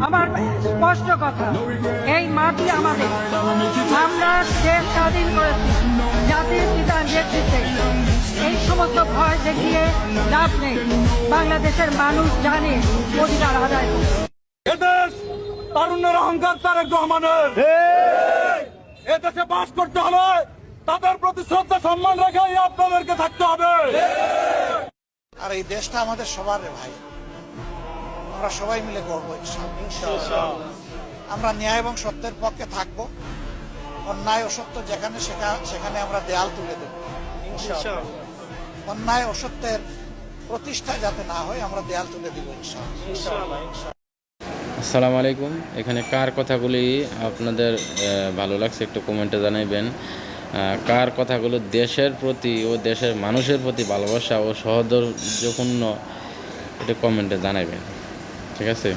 আমার স্পষ্ট কথা, এই মাটি আমাদের, আমরা দেশ স্বাধীন করেছি জাতির পিতার নেতৃত্বে। এই সমস্ত ভয় দেখিয়ে লাভ নেই। বাংলাদেশের মানুষ জানে অধিকার আদায় করবে। এদেশ তারুণ্যের অহংকার তারেক রহমানের। এদেশে বাস করতে হলে তাদের প্রতি শ্রদ্ধা সম্মান রেখেই আপনাদেরকে থাকতে হবে। আর এই দেশটা আমাদের সবার রে ভাই, আমরা সবাই মিলে গড়বো ইনশাআল্লাহ। আমরা ন্যায় এবং সত্যের পক্ষে থাকবো। অন্যায় অসত্য যেখানে সেখানে আমরা দেয়াল তুলে দেব। অন্যায় অসত্যের প্রতিষ্ঠা যাতে না হয় আমরা দেয়াল তুলে দিব ইনশাআল্লাহ। আসসালামু আলাইকুম। এখানে কার কথাগুলি আপনাদের ভালো লাগছে একটু কমেন্টে জানাইবেন। কার কথাগুলো দেশের প্রতি ও দেশের মানুষের প্রতি ভালোবাসা ও সৌহার্দ্যপূর্ণ এটা কমেন্টে জানাইবেন। ঠিক আছে।